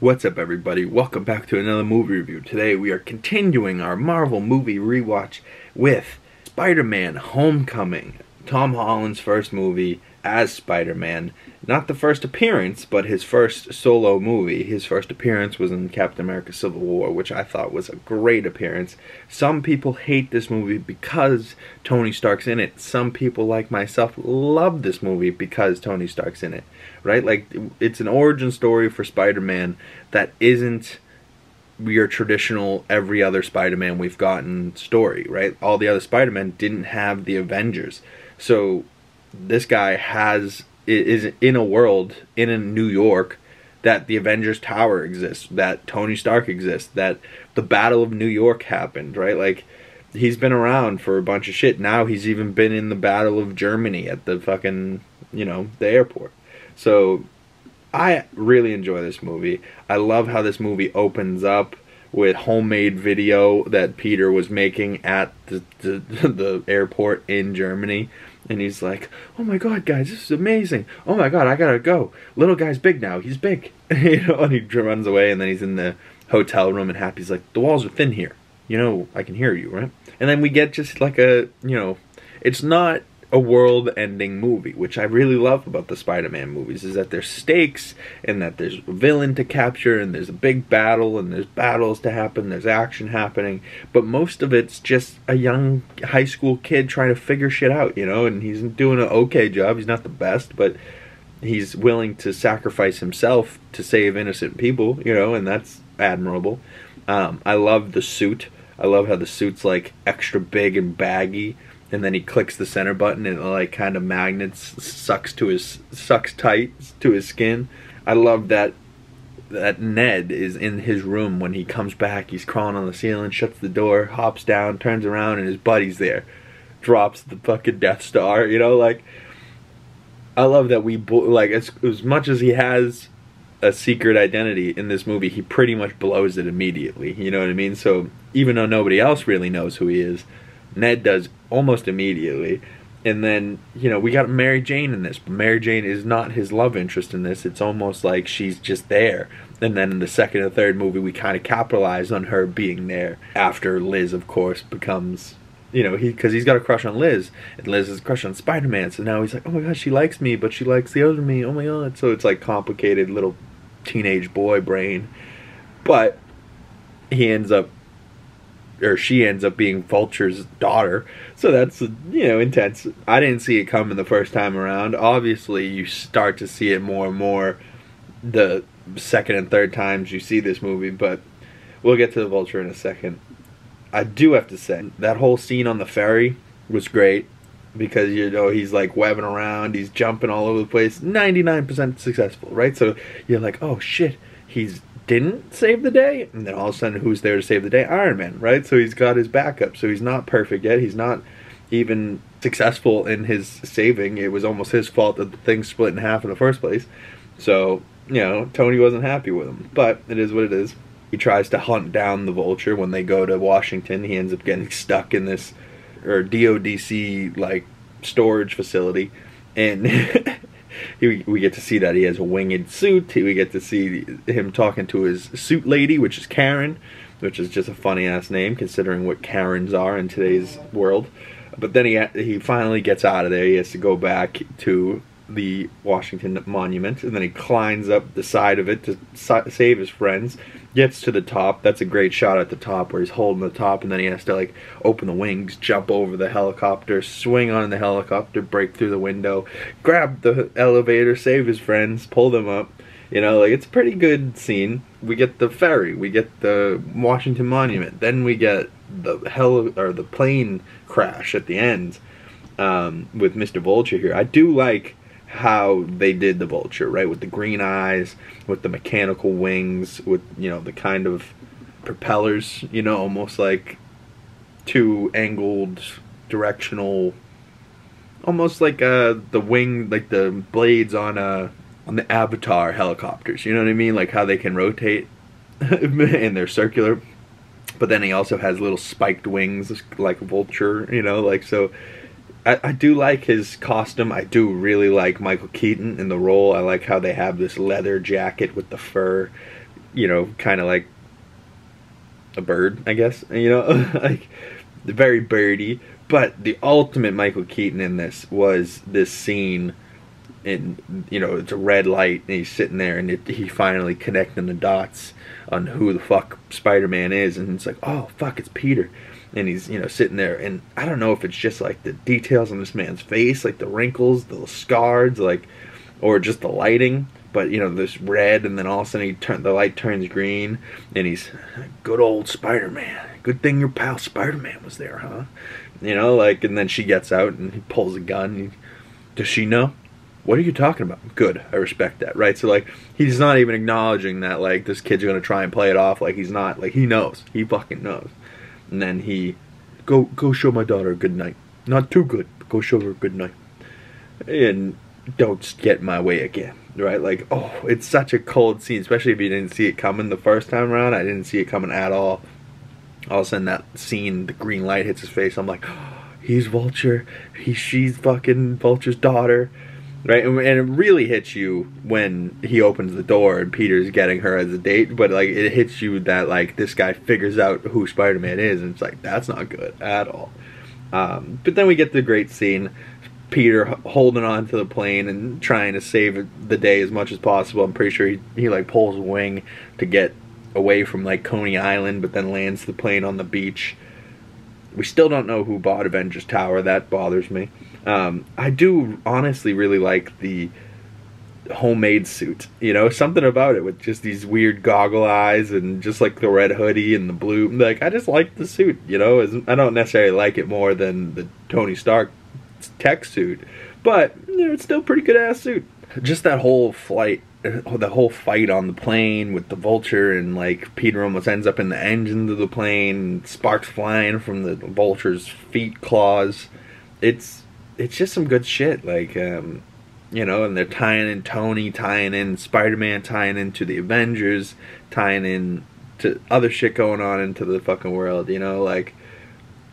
What's up, everybody? Welcome back to another movie review. Today we are continuing our Marvel movie rewatch with Spider-Man Homecoming. Tom Holland's first movie as Spider-Man. Not the first appearance, but his first solo movie. His first appearance was in Captain America Civil War, which I thought was a great appearance. Some people hate this movie because Tony Stark's in it. Some people, like myself, love this movie because Tony Stark's in it. Right? Like, it's an origin story for Spider-Man that isn't your traditional every other Spider-Man we've gotten story, right? All the other Spider-Men didn't have the Avengers. So this guy is in a world, in New York, that the Avengers Tower exists, that Tony Stark exists, that the Battle of New York happened, right? Like, he's been around for a bunch of shit. Now he's even been in the Battle of Germany at the fucking, the airport. So I really enjoy this movie. I love how this movie opens up with homemade video that Peter was making at the airport in Germany. And he's like, oh my god, guys, this is amazing. Oh my god, I gotta go. Little guy's big now. He's big. And he runs away, and then he's in the hotel room, and Happy's like, the walls are thin here. I can hear you, right? And then we get just like a, it's not a world-ending movie, which I really love about the Spider-Man movies, is that there's stakes, and that there's a villain to capture, and there's a big battle, and there's battles to happen, there's action happening, but most of it's just a young high school kid trying to figure shit out, and he's doing an okay job. He's not the best, but he's willing to sacrifice himself to save innocent people, and that's admirable. I love the suit. I love how the suit's like extra big and baggy, and then he clicks the center button and it like kind of magnets sucks tight to his skin. I love that Ned is in his room when he comes back. He's crawling on the ceiling, shuts the door, hops down, turns around, and his buddy's there. Drops the fucking Death Star, like, I love that as much as he has a secret identity in this movie, he pretty much blows it immediately, you know what I mean? So even though nobody else really knows who he is, Ned does almost immediately. And then, we got Mary Jane in this, but Mary Jane is not his love interest in this. It's almost like she's just there. And then in the second and third movie, we kind of capitalize on her being there after Liz, of course, becomes, because he's got a crush on Liz, and Liz has a crush on Spider-Man. So now he's like, oh my god, she likes me, but she likes the other me. Oh my god. So it's like complicated little teenage boy brain. But he ends up, or she ends up being Vulture's daughter, so that's, intense. I didn't see it coming the first time around. Obviously, you start to see it more and more the second and third times you see this movie, but we'll get to the Vulture in a second. I do have to say, that whole scene on the ferry was great, because, he's like webbing around, he's jumping all over the place, 99% successful, right? So you're like, oh shit, he's didn't save the day, and then all of a sudden, who's there to save the day? Iron Man, right? So he's got his backup. So he's not perfect yet. He's not even successful in his saving. It was almost his fault that the thing split in half in the first place. So, Tony wasn't happy with him. But it is what it is. He tries to hunt down the Vulture when they go to Washington. He ends up getting stuck in this, DODC, like, storage facility. And we get to see that he has a winged suit. We get to see him talking to his suit lady, which is Karen, which is just a funny-ass name, considering what Karens are in today's world. But then he finally gets out of there. He has to go back to the Washington Monument, and then he climbs up the side of it to save his friends. Gets to the top. That's a great shot at the top where he's holding the top, and then he has to like open the wings, jump over the helicopter, swing on the helicopter, break through the window, grab the elevator, save his friends, pull them up. It's a pretty good scene. We get the ferry, we get the Washington Monument, then we get the plane crash at the end with Mr. Vulture here. I do like how they did the Vulture, right? With the green eyes, with the mechanical wings, with, the kind of propellers, almost like two angled, directional, almost like the wing, like the blades on the Avatar helicopters, you know what I mean? Like how they can rotate and they're circular. But then he also has little spiked wings like a vulture, so I do like his costume. I do really like Michael Keaton in the role. I like how they have this leather jacket with the fur. you know, kind of like a bird, I guess, you know, like very birdy. But the ultimate Michael Keaton in this was this scene, and you know, it's a red light, and he's sitting there, and he finally connecting the dots on who the fuck Spider-Man is, and it's like, oh fuck, it's Peter. And he's, you know, sitting there, and I don't know if it's just like the details on this man's face, like the wrinkles, the scars, like, or just the lighting. But you know, this red, and then all of a sudden the light turns green, and he's, good old Spider-Man. Good thing your pal Spider-Man was there, huh? You know, like, and then she gets out and he pulls a gun. Does she know? What are you talking about? Good, I respect that, right? So like, he's not even acknowledging that like this kid's gonna try and play it off like he's not. Like, he knows, he fucking knows. And then he, go show my daughter a good night. Not too good, but go show her a good night. And don't get in my way again, right? Like, oh, it's such a cold scene, especially if you didn't see it coming the first time around. I didn't see it coming at all. All of a sudden, that scene, the green light hits his face. I'm like, oh, he's Vulture. She's fucking Vulture's daughter, right? And it really hits you when he opens the door and Peter's getting her as a date. But like, it hits you that like this guy figures out who Spider-Man is, and it's like, that's not good at all. But then we get the great scene. Peter holding on to the plane and trying to save the day as much as possible. I'm pretty sure he like pulls a wing to get away from like Coney Island, but then lands the plane on the beach. We still don't know who bought Avengers Tower. That bothers me. I do honestly really like the homemade suit. You know, something about it with just these weird goggle eyes and just like the red hoodie and the blue. Like, I just like the suit, you know. I don't necessarily like it more than the Tony Stark tech suit, but you know, it's still a pretty good ass suit. Just that whole flight, the whole fight on the plane with the Vulture, and like Peter almost ends up in the engines of the plane, sparks flying from the Vulture's feet claws. It's just some good shit. Like, you know, and they're tying in Tony, tying in Spider-Man, tying into the Avengers, tying in to other shit going on into the fucking world, you know, like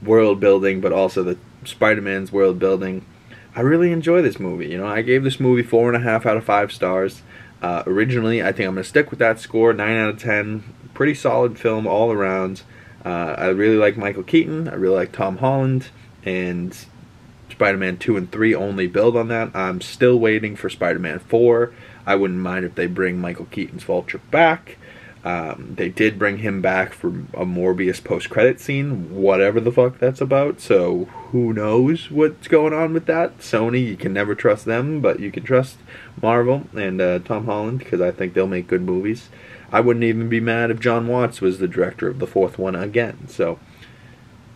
world building, but also the Spider-Man's world building. I really enjoy this movie. You know, I gave this movie 4.5 out of 5 stars. Originally, I think I'm going to stick with that score, 9 out of 10. Pretty solid film all around. I really like Michael Keaton. I really like Tom Holland. And Spider-Man 2 and 3 only build on that. I'm still waiting for Spider-Man 4. I wouldn't mind if they bring Michael Keaton's Vulture back. They did bring him back for a Morbius post-credit scene, whatever the fuck that's about, so who knows what's going on with that. Sony, you can never trust them, but you can trust Marvel and Tom Holland, because I think they'll make good movies. I wouldn't even be mad if John Watts was the director of the 4th one again, so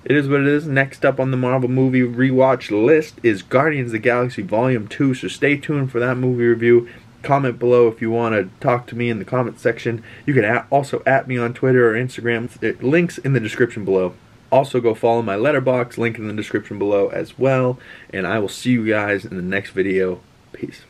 it is what it is. Next up on the Marvel movie rewatch list is Guardians of the Galaxy Volume 2, so stay tuned for that movie review. Comment below if you want to talk to me in the comment section. You can also at me on Twitter or Instagram. Links in the description below. Also go follow my Letterboxd, link in the description below as well. And I will see you guys in the next video. Peace.